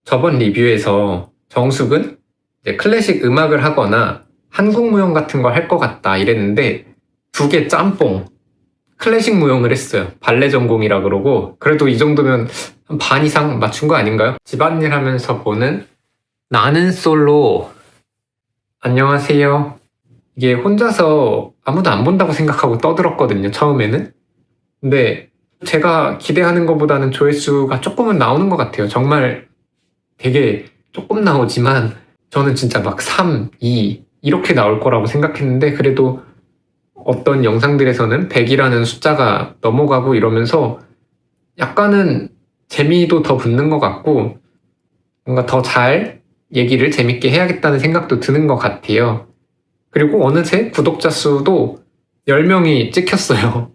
저번 리뷰에서 정숙은 이제 클래식 음악을 하거나 한국 무용 같은 걸 할 것 같다 이랬는데 두 개 짬뽕 클래식 무용을 했어요. 발레 전공이라 그러고 그래도 이 정도면 한 반 이상 맞춘 거 아닌가요? 집안일 하면서 보는 나는 솔로. 안녕하세요. 이게 혼자서 아무도 안 본다고 생각하고 떠들었거든요, 처음에는. 근데 제가 기대하는 것보다는 조회수가 조금은 나오는 것 같아요. 정말 되게 조금 나오지만 저는 진짜 막 3, 2 이렇게 나올 거라고 생각했는데 그래도 어떤 영상들에서는 100이라는 숫자가 넘어가고 이러면서 약간은 재미도 더 붙는 것 같고 뭔가 더 잘 얘기를 재밌게 해야겠다는 생각도 드는 것 같아요. 그리고 어느새 구독자 수도 10명이 찍혔어요.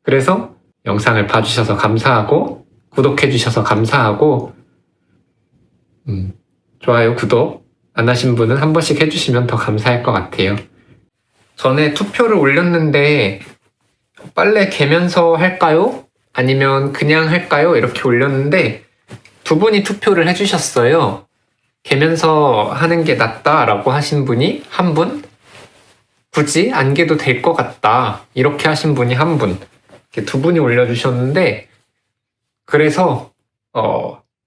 그래서 영상을 봐주셔서 감사하고 구독해주셔서 감사하고 좋아요, 구독 안 하신 분은 한 번씩 해주시면 더 감사할 것 같아요. 전에 투표를 올렸는데 빨래 개면서 할까요? 아니면 그냥 할까요? 이렇게 올렸는데 두 분이 투표를 해주셨어요. 개면서 하는 게 낫다라고 하신 분이 한 분, 굳이 안 개도 될 것 같다 이렇게 하신 분이 한 분, 이렇게 두 분이 올려주셨는데 그래서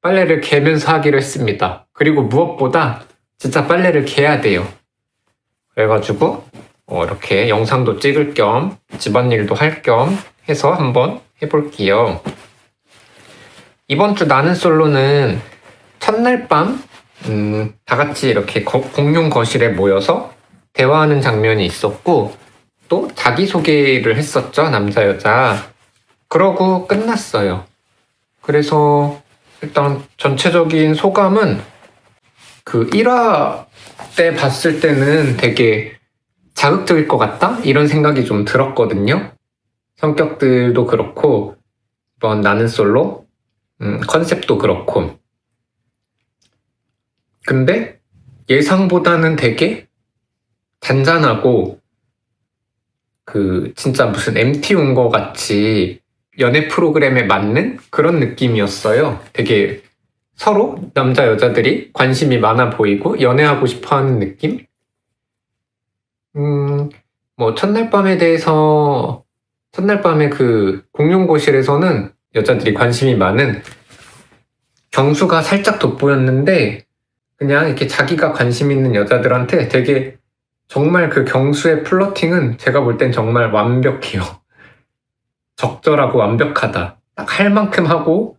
빨래를 개면서 하기로 했습니다. 그리고 무엇보다 진짜 빨래를 개야 돼요. 그래가지고 이렇게 영상도 찍을 겸 집안일도 할 겸 해서 한번 해볼게요. 이번 주 나는 솔로는 첫날 밤 다 같이 이렇게 공용 거실에 모여서 대화하는 장면이 있었고 또 자기소개를 했었죠, 남자 여자. 그러고 끝났어요. 그래서 일단 전체적인 소감은 그 1화 때 봤을 때는 되게 자극적일 것 같다? 이런 생각이 좀 들었거든요. 성격들도 그렇고 이번 나는 솔로 컨셉도 그렇고. 근데 예상보다는 되게 잔잔하고 그 진짜 무슨 MT 온 거 같이 연애 프로그램에 맞는 그런 느낌이었어요. 되게 서로 남자 여자들이 관심이 많아 보이고 연애하고 싶어 하는 느낌? 뭐 첫날 밤에 대해서 첫날 밤에 그 공룡고실에서는 여자들이 관심이 많은 경수가 살짝 돋보였는데 그냥 이렇게 자기가 관심 있는 여자들한테 되게 정말 그 경수의 플러팅은 제가 볼 땐 정말 완벽해요. 적절하고 완벽하다. 딱 할 만큼 하고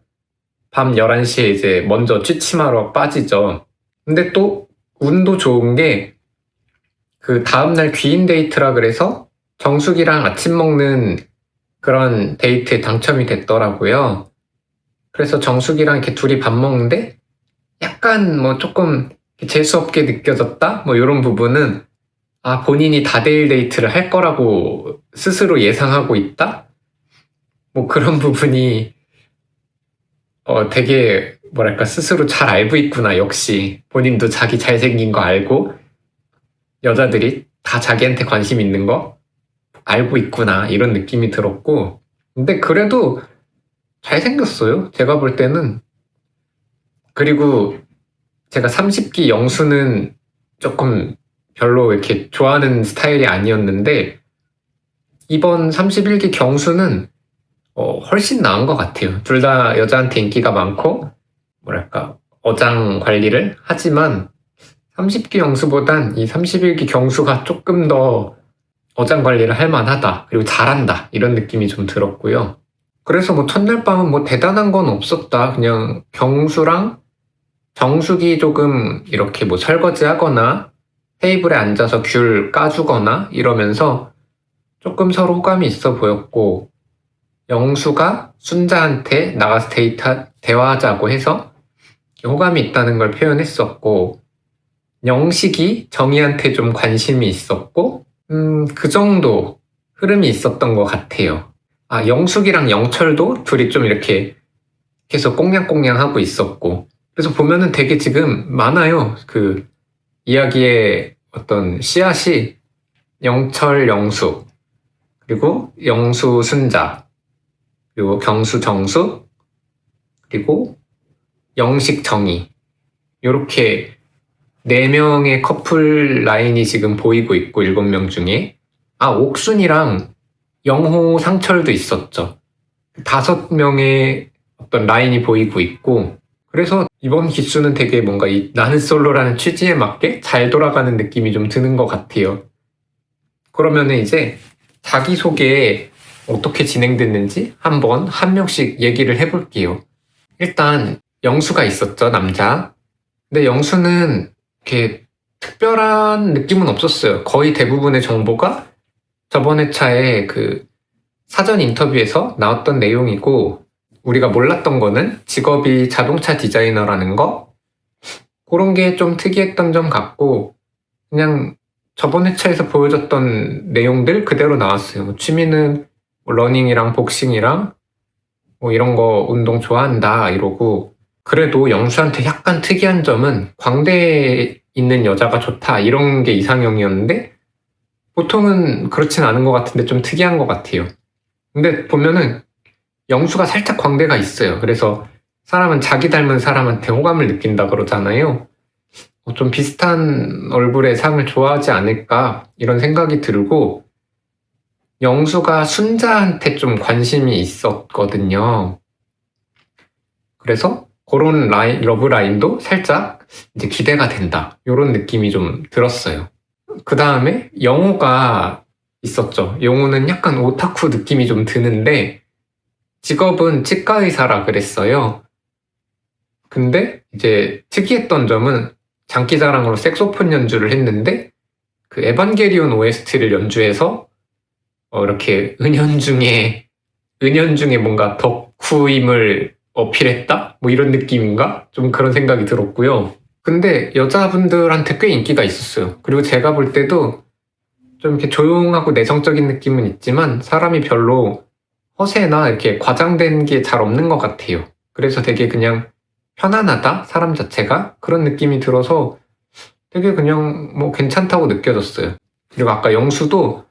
밤 11시에 이제 먼저 취침하러 빠지죠. 근데 또 운도 좋은 게 그 다음날 귀인 데이트라 그래서 정숙이랑 아침 먹는 그런 데이트에 당첨이 됐더라고요. 그래서 정숙이랑 이렇게 둘이 밥 먹는데 약간 뭐 조금 재수없게 느껴졌다? 뭐 이런 부분은 본인이 다대일 데이트를 할 거라고 스스로 예상하고 있다? 뭐 그런 부분이 되게 뭐랄까 스스로 잘 알고 있구나. 역시 본인도 자기 잘생긴 거 알고 여자들이 다 자기한테 관심 있는 거 알고 있구나 이런 느낌이 들었고 근데 그래도 잘생겼어요. 제가 볼 때는. 그리고 제가 30기 영수는 조금 별로 이렇게 좋아하는 스타일이 아니었는데 이번 31기 경수는 훨씬 나은 것 같아요. 둘 다 여자한테 인기가 많고 뭐랄까 어장 관리를 하지만 30기 경수보단 이 31기 경수가 조금 더 어장 관리를 할 만하다. 그리고 잘한다. 이런 느낌이 좀 들었고요. 그래서 뭐 첫날 밤은 뭐 대단한 건 없었다. 그냥 경수랑 정숙이 조금 이렇게 뭐 설거지 하거나 테이블에 앉아서 귤 까주거나 이러면서 조금 서로 호감이 있어 보였고 영수가 순자한테 나가서 대화하자고 해서 호감이 있다는 걸 표현했었고 영식이 정희한테 좀 관심이 있었고 그 정도 흐름이 있었던 것 같아요. 영숙이랑 영철도 둘이 좀 이렇게 계속 꽁냥꽁냥 하고 있었고 그래서 보면은 되게 지금 많아요. 그 이야기의 어떤 씨앗이 영철 영수 그리고 영수 순자 그리고 경수 정수 그리고 영식 정희 이렇게 4명의 커플 라인이 지금 보이고 있고 7명 중에 옥순이랑 영호 상철도 있었죠. 5명의 어떤 라인이 보이고 있고 그래서 이번 기수는 되게 뭔가 이 나는 솔로라는 취지에 맞게 잘 돌아가는 느낌이 좀 드는 것 같아요. 그러면은 이제 자기소개 어떻게 진행됐는지 한번 한 명씩 얘기를 해볼게요. 일단 영수가 있었죠, 남자. 근데 영수는 이렇게 특별한 느낌은 없었어요. 거의 대부분의 정보가 저번 회차에 그 사전 인터뷰에서 나왔던 내용이고 우리가 몰랐던 거는 직업이 자동차 디자이너라는 거 그런 게 좀 특이했던 점 같고 그냥 저번 회차에서 보여줬던 내용들 그대로 나왔어요. 뭐 취미는 뭐 러닝이랑 복싱이랑 뭐 이런 거 운동 좋아한다 이러고 그래도 영수한테 약간 특이한 점은 광대에 있는 여자가 좋다 이런 게 이상형이었는데 보통은 그렇진 않은 것 같은데 좀 특이한 것 같아요. 근데 보면은 영수가 살짝 광대가 있어요. 그래서 사람은 자기 닮은 사람한테 호감을 느낀다 그러잖아요. 좀 비슷한 얼굴의 상을 좋아하지 않을까 이런 생각이 들고 영수가 순자한테 좀 관심이 있었거든요. 그래서 그런 러브 라인도 살짝 이제 기대가 된다 이런 느낌이 좀 들었어요. 그 다음에 영호가 있었죠. 영호는 약간 오타쿠 느낌이 좀 드는데 직업은 치과 의사라 그랬어요. 근데 이제 특이했던 점은 장기자랑으로 색소폰 연주를 했는데 그 에반게리온 OST를 연주해서 이렇게 은연중에 뭔가 덕후임을 어필했다? 뭐 이런 느낌인가? 좀 그런 생각이 들었고요. 근데 여자분들한테 꽤 인기가 있었어요. 그리고 제가 볼 때도 좀 이렇게 조용하고 내성적인 느낌은 있지만 사람이 별로 허세나 이렇게 과장된 게 잘 없는 것 같아요. 그래서 되게 그냥 편안하다? 사람 자체가? 그런 느낌이 들어서 되게 그냥 뭐 괜찮다고 느껴졌어요. 그리고 아까 영수도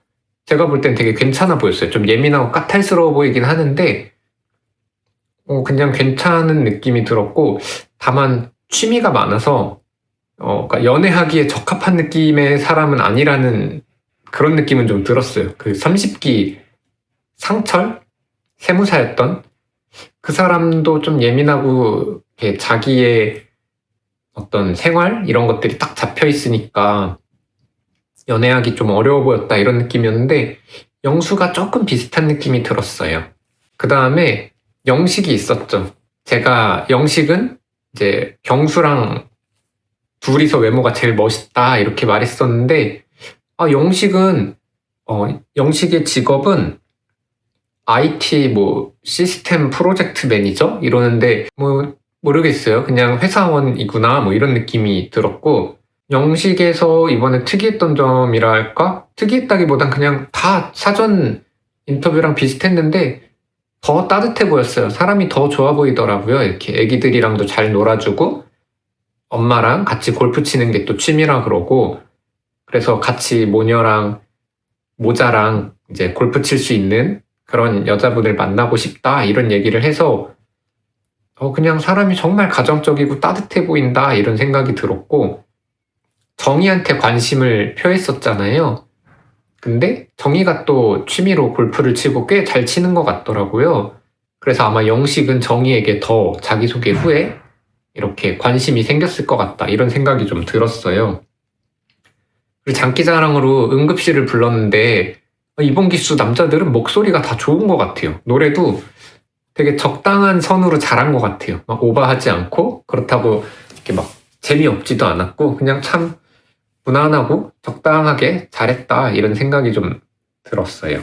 제가 볼 땐 되게 괜찮아 보였어요. 좀 예민하고 까탈스러워 보이긴 하는데 그냥 괜찮은 느낌이 들었고 다만 취미가 많아서 그러니까 연애하기에 적합한 느낌의 사람은 아니라는 그런 느낌은 좀 들었어요. 그 30기 상철? 세무사였던 그 사람도 좀 예민하고 이렇게 자기의 어떤 생활 이런 것들이 딱 잡혀 있으니까 연애하기 좀 어려워 보였다 이런 느낌이었는데 영수가 조금 비슷한 느낌이 들었어요. 그 다음에 영식이 있었죠. 제가 영식은 이제 경수랑 둘이서 외모가 제일 멋있다 이렇게 말했었는데 영식은 영식의 직업은 IT 뭐 시스템 프로젝트 매니저 이러는데 뭐 모르겠어요. 그냥 회사원이구나 뭐 이런 느낌이 들었고 영식에서 이번에 특이했던 점이라 할까? 특이했다기보단 그냥 다 사전 인터뷰랑 비슷했는데 더 따뜻해 보였어요. 사람이 더 좋아 보이더라고요. 이렇게 애기들이랑도 잘 놀아주고 엄마랑 같이 골프 치는 게 또 취미라 그러고 그래서 같이 모녀랑 모자랑 이제 골프 칠 수 있는 그런 여자분을 만나고 싶다 이런 얘기를 해서 그냥 사람이 정말 가정적이고 따뜻해 보인다 이런 생각이 들었고 정희한테 관심을 표했었잖아요. 근데 정희가 또 취미로 골프를 치고 꽤 잘 치는 것 같더라고요. 그래서 아마 영식은 정희에게 더 자기소개 후에 이렇게 관심이 생겼을 것 같다 이런 생각이 좀 들었어요. 그리고 장기자랑으로 응급실을 불렀는데 이번 기수 남자들은 목소리가 다 좋은 것 같아요. 노래도 되게 적당한 선으로 잘한 것 같아요. 막 오버하지 않고 그렇다고 이렇게 막 재미없지도 않았고 그냥 참 무난하고 적당하게 잘했다 이런 생각이 좀 들었어요.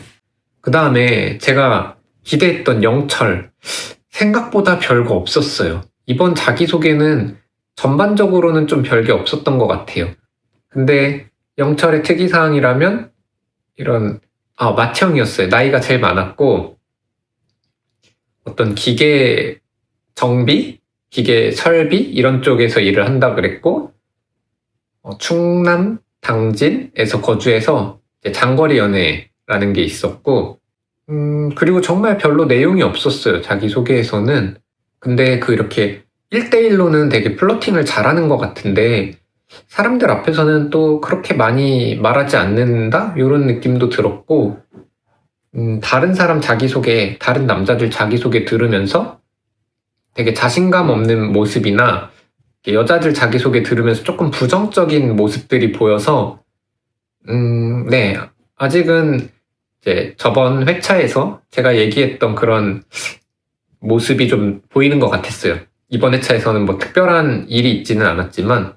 그 다음에 제가 기대했던 영철 생각보다 별거 없었어요. 이번 자기소개는 전반적으로는 좀 별게 없었던 것 같아요. 근데 영철의 특이사항이라면 이런 맏형이었어요. 나이가 제일 많았고 어떤 기계 정비, 기계 설비 이런 쪽에서 일을 한다 그랬고 충남 당진에서 거주해서 장거리 연애라는 게 있었고 그리고 정말 별로 내용이 없었어요. 자기소개에서는. 근데 그 이렇게 1대1로는 되게 플러팅을 잘하는 것 같은데 사람들 앞에서는 또 그렇게 많이 말하지 않는다? 이런 느낌도 들었고 다른 사람 자기소개, 다른 남자들 자기소개 들으면서 되게 자신감 없는 모습이나 여자들 자기소개 들으면서 조금 부정적인 모습들이 보여서 네, 아직은 이제 저번 회차에서 제가 얘기했던 그런 모습이 좀 보이는 것 같았어요. 이번 회차에서는 뭐 특별한 일이 있지는 않았지만,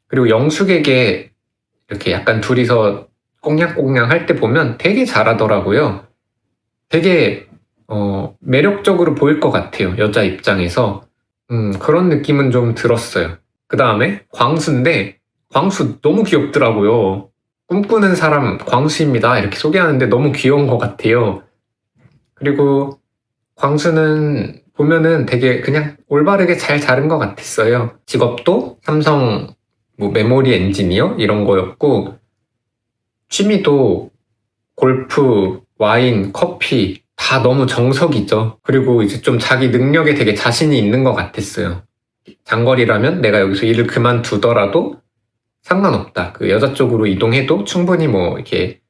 그리고 영숙에게 이렇게 약간 둘이서 꽁냥꽁냥 할 때 보면 되게 잘하더라고요. 되게 매력적으로 보일 것 같아요. 여자 입장에서. 그런 느낌은 좀 들었어요. 그 다음에 광수인데 광수 너무 귀엽더라고요. 꿈꾸는 사람 광수입니다. 이렇게 소개하는데 너무 귀여운 것 같아요. 그리고 광수는 보면은 되게 그냥 올바르게 잘 자른 것 같았어요. 직업도 삼성 뭐 메모리 엔지니어 이런 거였고, 취미도 골프, 와인, 커피 다 너무 정석이죠. 그리고 이제 좀 자기 능력에 되게 자신이 있는 것 같았어요. 장거리라면 내가 여기서 일을 그만두더라도 상관없다. 그 여자 쪽으로 이동해도 충분히 뭐 이렇게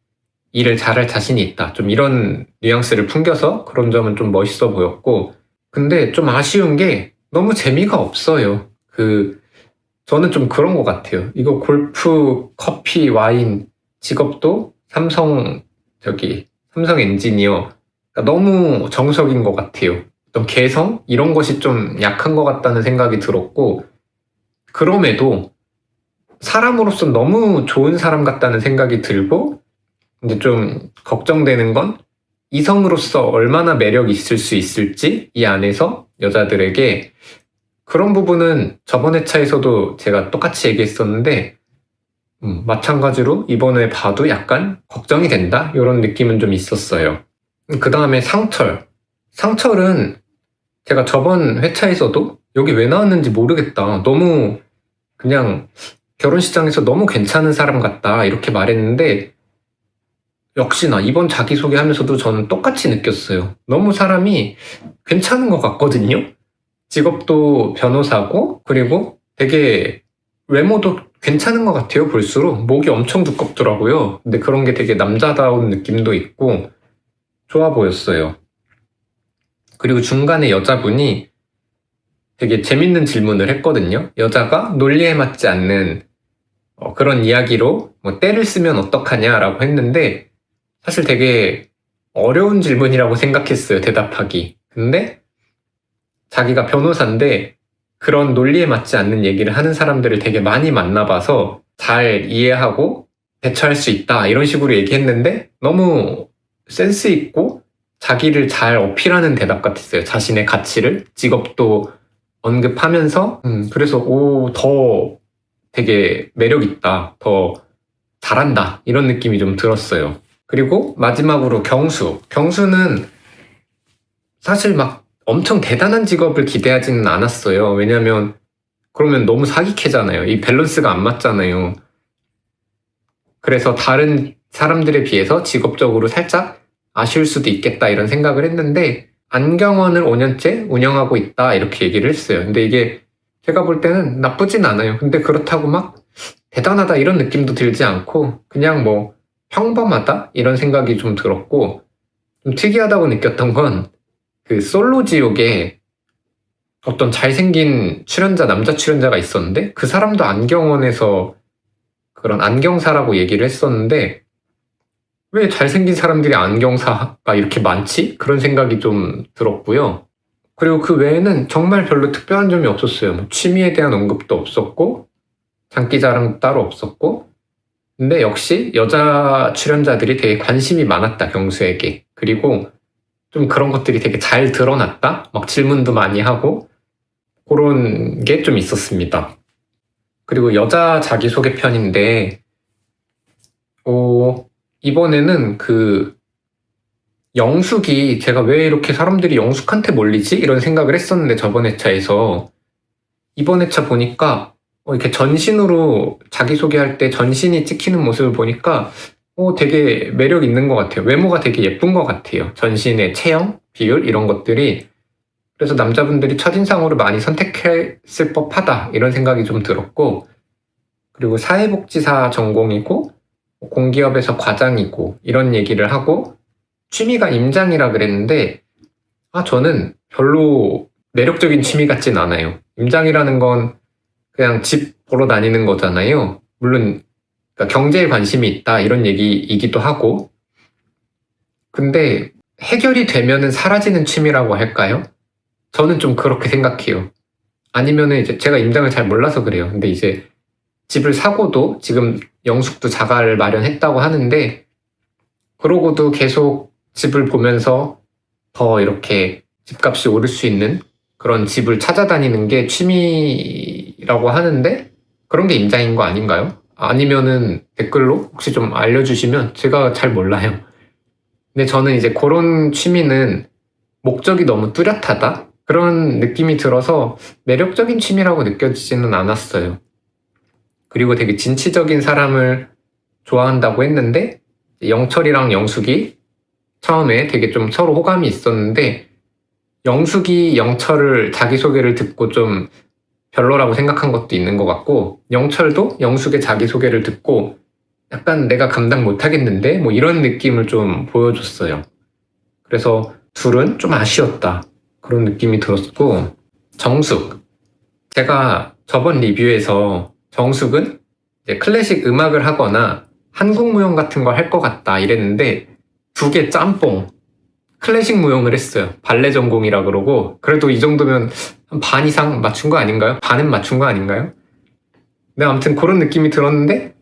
일을 잘할 자신이 있다. 좀 이런 뉘앙스를 풍겨서 그런 점은 좀 멋있어 보였고, 근데 좀 아쉬운 게 너무 재미가 없어요. 저는 좀 그런 것 같아요. 이거 골프, 커피, 와인, 직업도 삼성 엔지니어. 그러니까 너무 정석인 것 같아요. 어떤 개성? 이런 것이 좀 약한 것 같다는 생각이 들었고, 그럼에도 사람으로서 너무 좋은 사람 같다는 생각이 들고, 근데 좀 걱정되는 건 이성으로서 얼마나 매력이 있을 수 있을지, 이 안에서 여자들에게. 그런 부분은 저번 회차에서도 제가 똑같이 얘기했었는데 마찬가지로 이번에 봐도 약간 걱정이 된다? 이런 느낌은 좀 있었어요. 그 다음에 상철. 상철은 제가 저번 회차에서도 여기 왜 나왔는지 모르겠다. 너무 그냥 결혼식장에서 너무 괜찮은 사람 같다 이렇게 말했는데, 역시나 이번 자기소개 하면서도 저는 똑같이 느꼈어요. 너무 사람이 괜찮은 것 같거든요. 직업도 변호사고, 그리고 되게 외모도 괜찮은 것 같아요. 볼수록 목이 엄청 두껍더라고요. 근데 그런 게 되게 남자다운 느낌도 있고 좋아 보였어요. 그리고 중간에 여자분이 되게 재밌는 질문을 했거든요. 여자가 논리에 맞지 않는 그런 이야기로 뭐 때를 쓰면 어떡하냐라고 했는데, 사실 되게 어려운 질문이라고 생각했어요, 대답하기. 근데 자기가 변호사인데 그런 논리에 맞지 않는 얘기를 하는 사람들을 되게 많이 만나봐서 잘 이해하고 대처할 수 있다 이런 식으로 얘기했는데, 너무 센스 있고 자기를 잘 어필하는 대답 같았어요. 자신의 가치를, 직업도 언급하면서 그래서 더 되게 매력 있다, 더 잘한다 이런 느낌이 좀 들었어요. 그리고 마지막으로 경수는 사실 막 엄청 대단한 직업을 기대하지는 않았어요. 왜냐면 그러면 너무 사기캐잖아요. 이 밸런스가 안 맞잖아요. 그래서 다른 사람들에 비해서 직업적으로 살짝 아쉬울 수도 있겠다 이런 생각을 했는데, 안경원을 5년째 운영하고 있다 이렇게 얘기를 했어요. 근데 이게 제가 볼 때는 나쁘진 않아요. 근데 그렇다고 막 대단하다 이런 느낌도 들지 않고 그냥 뭐 평범하다 이런 생각이 좀 들었고, 좀 특이하다고 느꼈던 건 그 솔로 지옥에 어떤 잘생긴 남자 출연자가 있었는데, 그 사람도 안경원에서 그런 안경사라고 얘기를 했었는데, 왜 잘생긴 사람들이 안경사가 이렇게 많지? 그런 생각이 좀 들었고요. 그리고 그 외에는 정말 별로 특별한 점이 없었어요. 뭐 취미에 대한 언급도 없었고, 장기자랑도 따로 없었고, 근데 역시 여자 출연자들이 되게 관심이 많았다, 경수에게. 그리고 좀 그런 것들이 되게 잘 드러났다? 막 질문도 많이 하고, 그런 게 좀 있었습니다. 그리고 여자 자기소개 편인데, 이번에는 영숙이, 제가 왜 이렇게 사람들이 영숙한테 몰리지? 이런 생각을 했었는데, 저번 회차에서. 이번 회차 보니까, 이렇게 전신으로 자기소개할 때 전신이 찍히는 모습을 보니까, 되게 매력 있는 것 같아요. 외모가 되게 예쁜 것 같아요. 전신의 체형, 비율, 이런 것들이 그래서 남자분들이 첫인상으로 많이 선택했을 법하다 이런 생각이 좀 들었고, 그리고 사회복지사 전공이고 공기업에서 과장이고 이런 얘기를 하고 취미가 임장이라 그랬는데, 저는 별로 매력적인 취미 같진 않아요. 임장이라는 건 그냥 집 보러 다니는 거잖아요. 물론 그러니까 경제에 관심이 있다 이런 얘기이기도 하고, 근데 해결이 되면은 사라지는 취미라고 할까요? 저는 좀 그렇게 생각해요. 아니면은 이제 제가 임장을 잘 몰라서 그래요. 근데 이제 집을 사고도 지금 영숙도 자가를 마련했다고 하는데, 그러고도 계속 집을 보면서 더 이렇게 집값이 오를 수 있는 그런 집을 찾아다니는 게 취미라고 하는데, 그런 게 임장인 거 아닌가요? 아니면은 댓글로 혹시 좀 알려주시면, 제가 잘 몰라요. 근데 저는 이제 그런 취미는 목적이 너무 뚜렷하다? 그런 느낌이 들어서 매력적인 취미라고 느껴지지는 않았어요. 그리고 되게 진취적인 사람을 좋아한다고 했는데, 영철이랑 영숙이 처음에 되게 좀 서로 호감이 있었는데, 영숙이 영철을 자기소개를 듣고 좀 별로라고 생각한 것도 있는 것 같고, 영철도 영숙의 자기소개를 듣고 약간 내가 감당 못하겠는데? 뭐 이런 느낌을 좀 보여줬어요. 그래서 둘은 좀 아쉬웠다. 그런 느낌이 들었고, 정숙. 제가 저번 리뷰에서 정숙은 이제 클래식 음악을 하거나 한국 무용 같은 걸 할 것 같다 이랬는데, 두 개 짬뽕. 클래식 무용을 했어요. 발레 전공이라 그러고, 그래도 이 정도면 한 반 이상 맞춘 거 아닌가요? 반은 맞춘 거 아닌가요? 네, 아무튼 그런 느낌이 들었는데,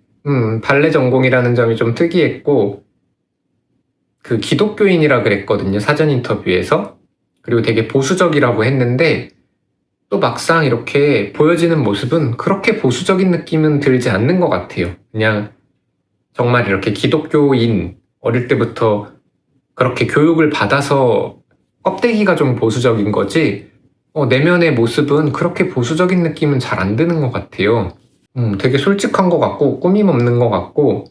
발레 전공이라는 점이 좀 특이했고, 그 기독교인이라 그랬거든요, 사전 인터뷰에서. 그리고 되게 보수적이라고 했는데, 또 막상 이렇게 보여지는 모습은 그렇게 보수적인 느낌은 들지 않는 것 같아요. 그냥 정말 이렇게 기독교인, 어릴 때부터 그렇게 교육을 받아서 껍데기가 좀 보수적인 거지, 내면의 모습은 그렇게 보수적인 느낌은 잘 안 드는 것 같아요. 되게 솔직한 것 같고 꾸밈 없는 것 같고.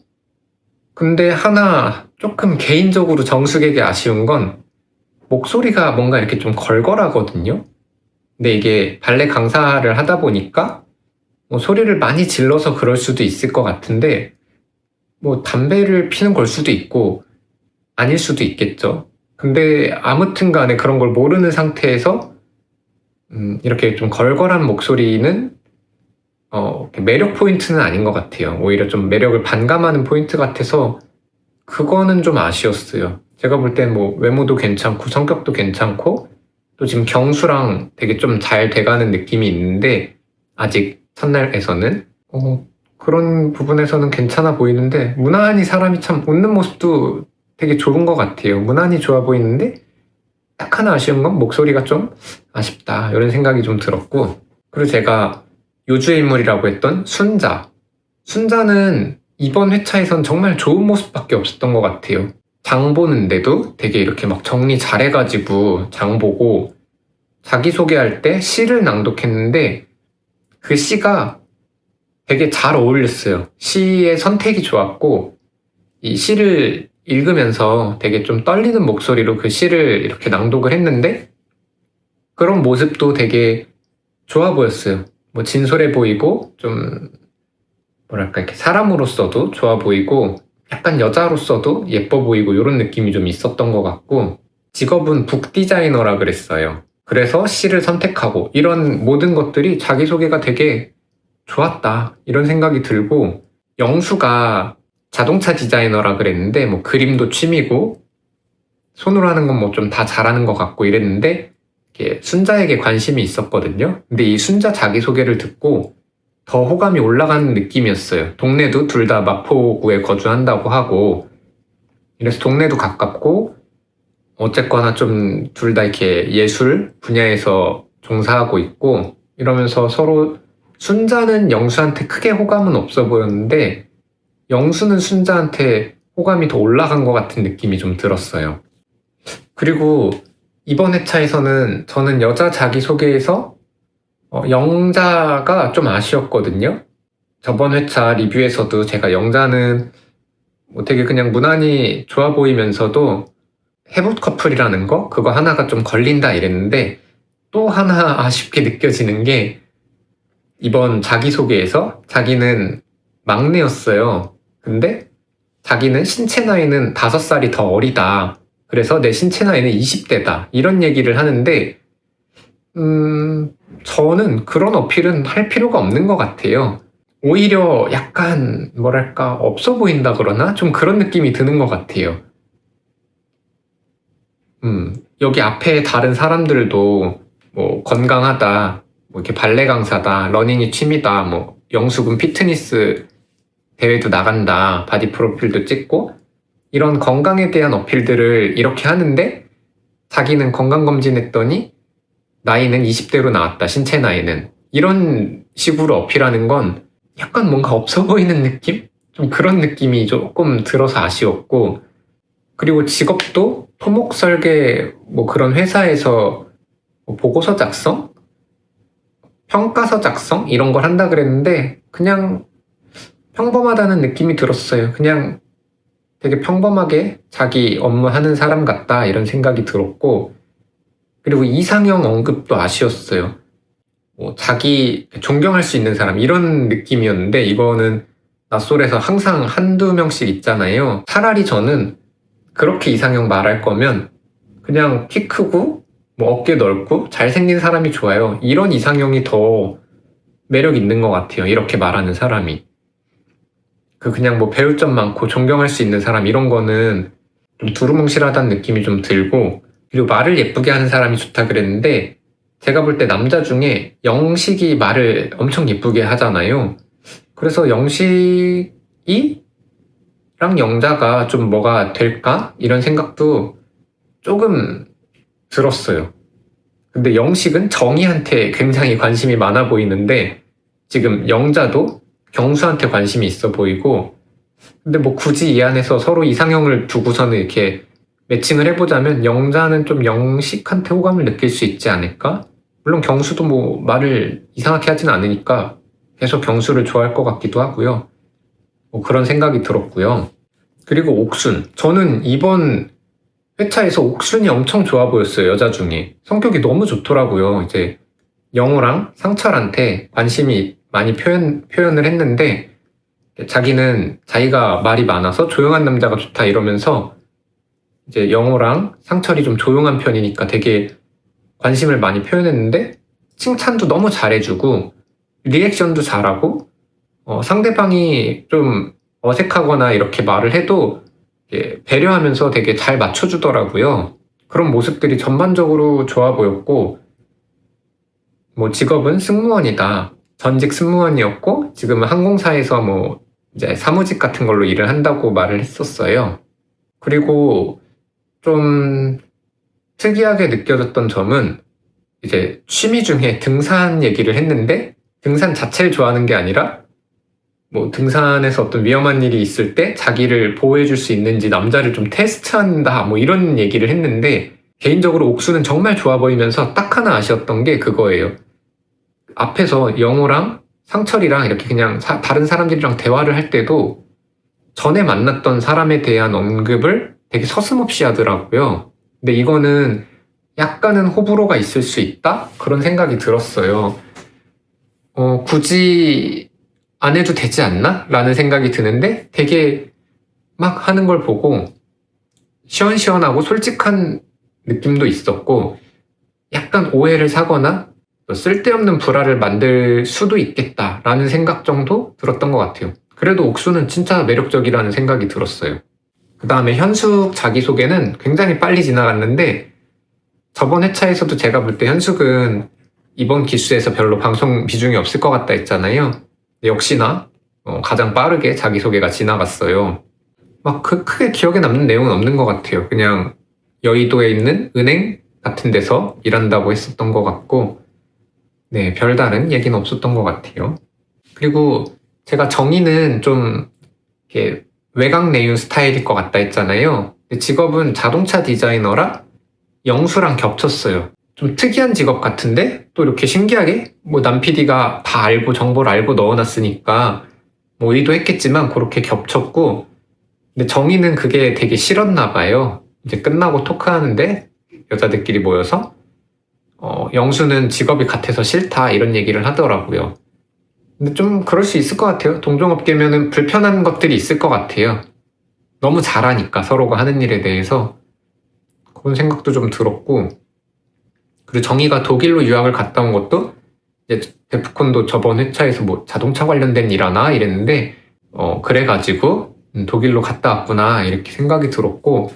근데 하나 조금 개인적으로 정숙에게 아쉬운 건, 목소리가 뭔가 이렇게 좀 걸걸하거든요. 근데 이게 발레 강사를 하다 보니까 뭐 소리를 많이 질러서 그럴 수도 있을 것 같은데, 뭐 담배를 피는 걸 수도 있고 아닐 수도 있겠죠. 근데 아무튼 간에 그런 걸 모르는 상태에서 이렇게 좀 걸걸한 목소리는 매력 포인트는 아닌 것 같아요. 오히려 좀 매력을 반감하는 포인트 같아서 그거는 좀 아쉬웠어요. 제가 볼 땐 뭐 외모도 괜찮고 성격도 괜찮고 또 지금 경수랑 되게 좀 잘 돼가는 느낌이 있는데, 아직 첫날에서는 그런 부분에서는 괜찮아 보이는데, 무난히 사람이 참 웃는 모습도 되게 좋은 것 같아요. 무난히 좋아 보이는데 딱 하나 아쉬운 건 목소리가 좀 아쉽다 이런 생각이 좀 들었고, 그리고 제가 요주의 인물이라고 했던 순자. 순자는 이번 회차에선 정말 좋은 모습밖에 없었던 것 같아요. 장 보는데도 되게 이렇게 막 정리 잘해가지고 장 보고 자기소개할 때 시를 낭독했는데, 그 시가 되게 잘 어울렸어요. 시의 선택이 좋았고, 이 시를 읽으면서 되게 좀 떨리는 목소리로 그 시를 이렇게 낭독을 했는데, 그런 모습도 되게 좋아 보였어요. 뭐 진솔해 보이고 좀 뭐랄까 이렇게 사람으로서도 좋아 보이고 약간 여자로서도 예뻐 보이고 이런 느낌이 좀 있었던 것 같고, 직업은 북 디자이너라 그랬어요. 그래서 시를 선택하고 이런 모든 것들이 자기소개가 되게 좋았다 이런 생각이 들고, 영수가 자동차 디자이너라 그랬는데 뭐 그림도 취미고 손으로 하는 건 뭐 좀 다 잘하는 것 같고 이랬는데, 이렇게 순자에게 관심이 있었거든요. 근데 이 순자 자기소개를 듣고 더 호감이 올라가는 느낌이었어요. 동네도 둘 다 마포구에 거주한다고 하고, 이래서 동네도 가깝고 어쨌거나 좀 둘 다 이렇게 예술 분야에서 종사하고 있고 이러면서 서로, 순자는 영수한테 크게 호감은 없어 보였는데 영수는 순자한테 호감이 더 올라간 것 같은 느낌이 좀 들었어요. 그리고 이번 회차에서는 저는 여자 자기소개에서 영자가 좀 아쉬웠거든요. 저번 회차 리뷰에서도 제가 영자는 뭐 되게 그냥 무난히 좋아 보이면서도 해부 커플이라는 거? 그거 하나가 좀 걸린다 이랬는데, 또 하나 아쉽게 느껴지는 게 이번 자기소개에서 자기는 막내였어요. 근데 자기는 신체 나이는 5살이 더 어리다. 그래서 내 신체 나이는 20대다. 이런 얘기를 하는데 저는 그런 어필은 할 필요가 없는 것 같아요. 오히려 약간 뭐랄까 없어 보인다 그러나 좀 그런 느낌이 드는 것 같아요. 여기 앞에 다른 사람들도 뭐 건강하다, 뭐 이렇게 발레 강사다, 러닝이 취미다, 뭐 영숙은 피트니스 대회도 나간다, 바디 프로필도 찍고 이런 건강에 대한 어필들을 이렇게 하는데 자기는 건강검진했더니 나이는 20대로 나왔다, 신체 나이는. 이런 식으로 어필하는 건 약간 뭔가 없어 보이는 느낌? 좀 그런 느낌이 조금 들어서 아쉬웠고, 그리고 직업도 토목 설계 뭐 그런 회사에서 뭐 보고서 작성? 평가서 작성? 이런 걸 한다 그랬는데 그냥 평범하다는 느낌이 들었어요. 그냥 되게 평범하게 자기 업무 하는 사람 같다 이런 생각이 들었고, 그리고 이상형 언급도 아쉬웠어요. 뭐 자기 존경할 수 있는 사람 이런 느낌이었는데 이거는 낯설에서 항상 한두 명씩 있잖아요. 차라리 저는 그렇게 이상형 말할 거면 그냥 키 크고 뭐 어깨 넓고 잘생긴 사람이 좋아요. 이런 이상형이 더 매력 있는 것 같아요. 이렇게 말하는 사람이. 그냥 뭐 배울 점 많고 존경할 수 있는 사람 이런 거는 좀 두루뭉실하다는 느낌이 좀 들고, 그리고 말을 예쁘게 하는 사람이 좋다 그랬는데 제가 볼 때 남자 중에 영식이 말을 엄청 예쁘게 하잖아요. 그래서 영식이 랑 영자가 좀 뭐가 될까? 이런 생각도 조금 들었어요. 근데 영식은 정희한테 굉장히 관심이 많아 보이는데 지금 영자도 경수한테 관심이 있어 보이고, 근데 뭐 굳이 이 안에서 서로 이상형을 두고서는 이렇게 매칭을 해보자면 영자는 좀 영식한테 호감을 느낄 수 있지 않을까? 물론 경수도 뭐 말을 이상하게 하진 않으니까 계속 경수를 좋아할 것 같기도 하고요. 뭐 그런 생각이 들었고요. 그리고 옥순. 저는 이번 회차에서 옥순이 엄청 좋아 보였어요. 여자 중에. 성격이 너무 좋더라고요. 이제 영호랑 상철한테 관심이 많이 표현을 했는데 자기는 자기가 말이 많아서 조용한 남자가 좋다 이러면서 이제 영호랑 상철이 좀 조용한 편이니까 되게 관심을 많이 표현했는데 칭찬도 너무 잘해주고 리액션도 잘하고 상대방이 좀 어색하거나 이렇게 말을 해도 배려하면서 되게 잘 맞춰주더라고요. 그런 모습들이 전반적으로 좋아 보였고, 뭐 직업은 승무원이다. 전직 승무원이었고 지금은 항공사에서 뭐 이제 사무직 같은 걸로 일을 한다고 말을 했었어요. 그리고 좀 특이하게 느껴졌던 점은 이제 취미 중에 등산 얘기를 했는데 등산 자체를 좋아하는 게 아니라 뭐 등산에서 어떤 위험한 일이 있을 때 자기를 보호해줄 수 있는지 남자를 좀 테스트한다 뭐 이런 얘기를 했는데, 개인적으로 옥수는 정말 좋아 보이면서 딱 하나 아쉬웠던 게 그거예요. 앞에서 영호랑 상철이랑 이렇게 그냥 다른 사람들이랑 대화를 할 때도 전에 만났던 사람에 대한 언급을 되게 서슴없이 하더라고요. 근데 이거는 약간은 호불호가 있을 수 있다? 그런 생각이 들었어요. 굳이 안 해도 되지 않나? 라는 생각이 드는데 되게 막 하는 걸 보고 시원시원하고 솔직한 느낌도 있었고 약간 오해를 사거나 쓸데없는 불화를 만들 수도 있겠다라는 생각 정도 들었던 것 같아요. 그래도 옥수는 진짜 매력적이라는 생각이 들었어요. 그 다음에 현숙 자기소개는 굉장히 빨리 지나갔는데 저번 회차에서도 제가 볼 때 현숙은 이번 기수에서 별로 방송 비중이 없을 것 같다 했잖아요. 역시나 가장 빠르게 자기소개가 지나갔어요. 막 크게 기억에 남는 내용은 없는 것 같아요. 그냥 여의도에 있는 은행 같은 데서 일한다고 했었던 것 같고, 네, 별다른 얘기는 없었던 것 같아요. 그리고 제가 정의는 좀 이렇게 외곽 내유 스타일일 것 같다 했잖아요. 직업은 자동차 디자이너라 영수랑 겹쳤어요. 좀 특이한 직업 같은데 또 이렇게 신기하게 뭐 남 PD가 다 알고 정보를 알고 넣어놨으니까 뭐 의도했겠지만 그렇게 겹쳤고, 근데 정의는 그게 되게 싫었나 봐요. 이제 끝나고 토크하는데 여자들끼리 모여서 영수는 직업이 같아서 싫다 이런 얘기를 하더라고요. 근데 좀 그럴 수 있을 것 같아요. 동종업계면은 불편한 것들이 있을 것 같아요. 너무 잘하니까 서로가 하는 일에 대해서 그런 생각도 좀 들었고, 그리고 정희가 독일로 유학을 갔다 온 것도 이제 데프콘도 저번 회차에서 뭐 자동차 관련된 일 하나 이랬는데 그래가지고 독일로 갔다 왔구나 이렇게 생각이 들었고,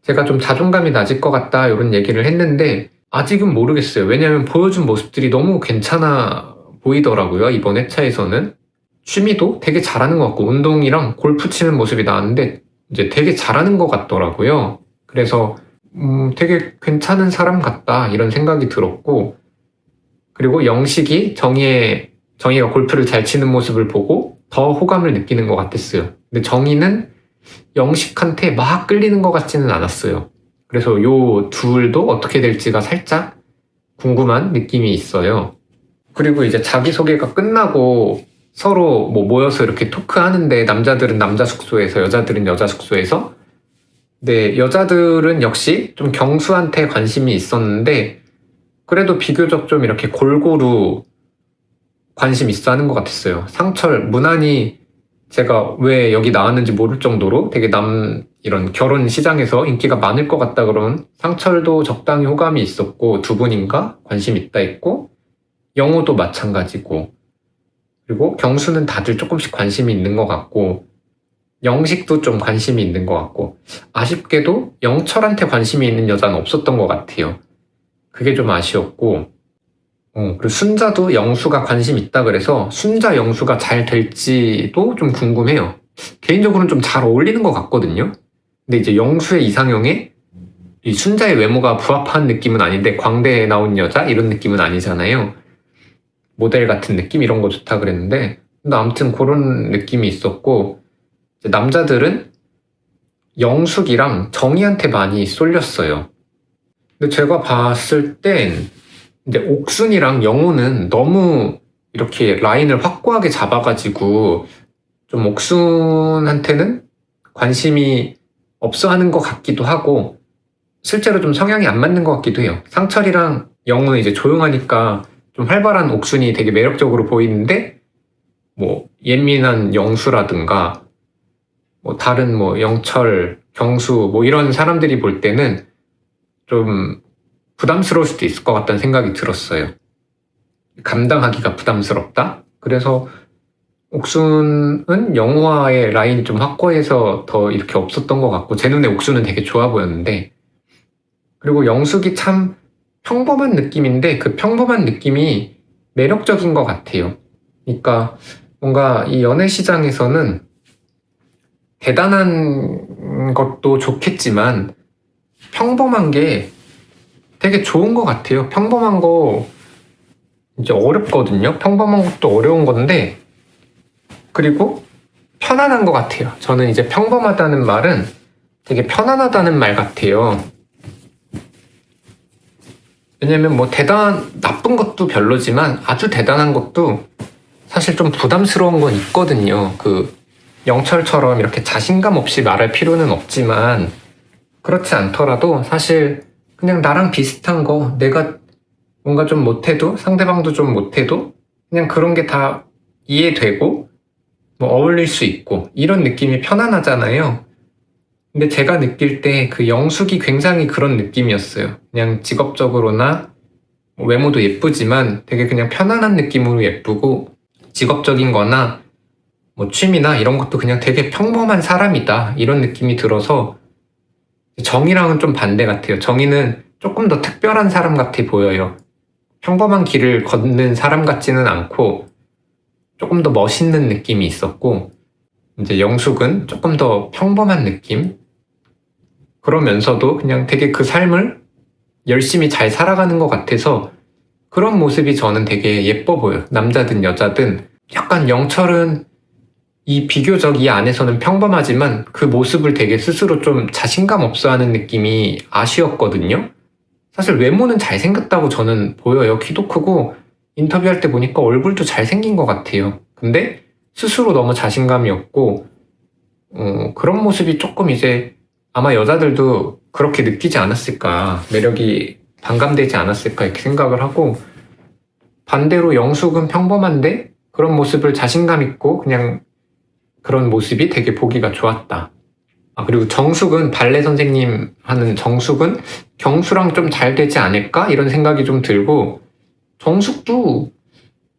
제가 좀 자존감이 낮을 것 같다 이런 얘기를 했는데 아직은 모르겠어요. 왜냐하면 보여준 모습들이 너무 괜찮아 보이더라고요. 이번 회차에서는 취미도 되게 잘하는 것 같고, 운동이랑 골프 치는 모습이 나왔는데 이제 되게 잘하는 것 같더라고요. 그래서 되게 괜찮은 사람 같다 이런 생각이 들었고, 그리고 영식이 정희가 골프를 잘 치는 모습을 보고 더 호감을 느끼는 것 같았어요. 근데 정희는 영식한테 막 끌리는 것 같지는 않았어요. 그래서 요 둘도 어떻게 될지가 살짝 궁금한 느낌이 있어요. 그리고 이제 자기소개가 끝나고 서로 뭐 모여서 이렇게 토크하는데, 남자들은 남자 숙소에서 여자들은 여자 숙소에서, 네, 여자들은 역시 좀 경수한테 관심이 있었는데 그래도 비교적 좀 이렇게 골고루 관심 있어 하는 것 같았어요. 상철, 무난히 제가 왜 여기 나왔는지 모를 정도로 되게 이런 결혼 시장에서 인기가 많을 것 같다 그런 상철도 적당히 호감이 있었고, 두 분인가 관심 있다 했고, 영호도 마찬가지고, 그리고 경수는 다들 조금씩 관심이 있는 것 같고, 영식도 좀 관심이 있는 것 같고, 아쉽게도 영철한테 관심이 있는 여자는 없었던 것 같아요. 그게 좀 아쉬웠고, 그리고 순자도 영수가 관심 있다 그래서 순자 영수가 잘 될지도 좀 궁금해요. 개인적으로는 좀 잘 어울리는 것 같거든요. 근데 이제 영수의 이상형에 이 순자의 외모가 부합한 느낌은 아닌데 광대에 나온 여자 이런 느낌은 아니잖아요. 모델 같은 느낌 이런 거 좋다 그랬는데, 근데 아무튼 그런 느낌이 있었고, 남자들은 영숙이랑 정희한테 많이 쏠렸어요. 근데 제가 봤을 땐 이제 옥순이랑 영호는 너무 이렇게 라인을 확고하게 잡아가지고 좀 옥순한테는 관심이 없어 하는 것 같기도 하고, 실제로 좀 성향이 안 맞는 것 같기도 해요. 상철이랑 영호는 이제 조용하니까 좀 활발한 옥순이 되게 매력적으로 보이는데, 뭐 예민한 영수라든가 뭐 다른 뭐 영철, 경수 뭐 이런 사람들이 볼 때는 좀 부담스러울 수도 있을 것 같다는 생각이 들었어요. 감당하기가 부담스럽다? 그래서 옥순은 영화의 라인이 좀 확고해서 더 이렇게 없었던 것 같고, 제 눈에 옥순은 되게 좋아 보였는데, 그리고 영숙이 참 평범한 느낌인데 그 평범한 느낌이 매력적인 것 같아요. 그러니까 뭔가 이 연애 시장에서는 대단한 것도 좋겠지만 평범한 게 되게 좋은 것 같아요. 평범한 거 이제 어렵거든요. 평범한 것도 어려운 건데, 그리고 편안한 것 같아요. 저는 이제 평범하다는 말은 되게 편안하다는 말 같아요. 왜냐면 뭐 나쁜 것도 별로지만 아주 대단한 것도 사실 좀 부담스러운 건 있거든요. 그 영철처럼 이렇게 자신감 없이 말할 필요는 없지만, 그렇지 않더라도 사실 그냥 나랑 비슷한 거, 내가 뭔가 좀 못해도 상대방도 좀 못해도 그냥 그런 게 다 이해되고 뭐 어울릴 수 있고 이런 느낌이 편안하잖아요. 근데 제가 느낄 때 그 영숙이 굉장히 그런 느낌이었어요. 그냥 직업적으로나 외모도 예쁘지만 되게 그냥 편안한 느낌으로 예쁘고, 직업적인 거나 뭐 취미나 이런 것도 그냥 되게 평범한 사람이다 이런 느낌이 들어서, 정희랑은 좀 반대 같아요. 정희는 조금 더 특별한 사람 같아 보여요. 평범한 길을 걷는 사람 같지는 않고 조금 더 멋있는 느낌이 있었고, 이제 영숙은 조금 더 평범한 느낌? 그러면서도 그냥 되게 그 삶을 열심히 잘 살아가는 것 같아서 그런 모습이 저는 되게 예뻐 보여요. 남자든 여자든. 약간 영철은 비교적 이 안에서는 평범하지만 그 모습을 되게 스스로 좀 자신감 없어 하는 느낌이 아쉬웠거든요. 사실 외모는 잘생겼다고 저는 보여요. 키도 크고 인터뷰할 때 보니까 얼굴도 잘생긴 것 같아요. 근데 스스로 너무 자신감이 없고, 그런 모습이 조금 이제 아마 여자들도 그렇게 느끼지 않았을까. 매력이 반감되지 않았을까 이렇게 생각을 하고, 반대로 영숙은 평범한데 그런 모습을 자신감 있고 그냥 그런 모습이 되게 보기가 좋았다. 그리고 정숙은 발레 선생님 하는 정숙은 경수랑 좀 잘 되지 않을까 이런 생각이 좀 들고, 정숙도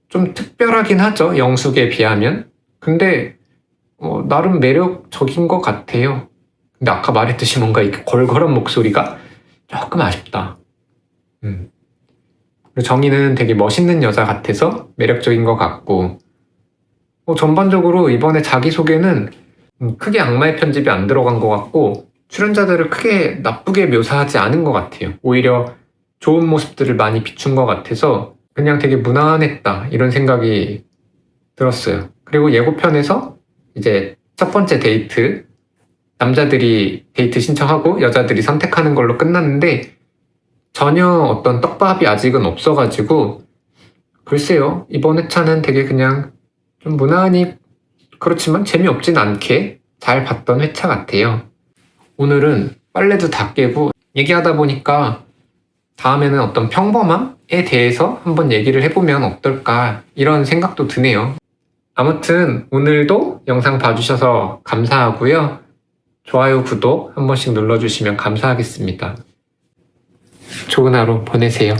좀 특별하긴 하죠, 영숙에 비하면. 근데 나름 매력적인 것 같아요. 근데 아까 말했듯이 뭔가 이렇게 걸걸한 목소리가 조금 아쉽다. 그리고 정희는 되게 멋있는 여자 같아서 매력적인 것 같고, 전반적으로 이번에 자기소개는 크게 악마의 편집이 안 들어간 것 같고 출연자들을 크게 나쁘게 묘사하지 않은 것 같아요. 오히려 좋은 모습들을 많이 비춘 것 같아서 그냥 되게 무난했다 이런 생각이 들었어요. 그리고 예고편에서 이제 첫 번째 데이트, 남자들이 데이트 신청하고 여자들이 선택하는 걸로 끝났는데 전혀 어떤 떡밥이 아직은 없어가지고, 글쎄요, 이번 회차는 되게 그냥 좀 무난히, 그렇지만 재미없진 않게 잘 봤던 회차 같아요. 오늘은 빨래도 다 깨고 얘기하다 보니까 다음에는 어떤 평범함에 대해서 한번 얘기를 해보면 어떨까 이런 생각도 드네요. 아무튼 오늘도 영상 봐주셔서 감사하고요. 좋아요, 구독 한 번씩 눌러주시면 감사하겠습니다. 좋은 하루 보내세요.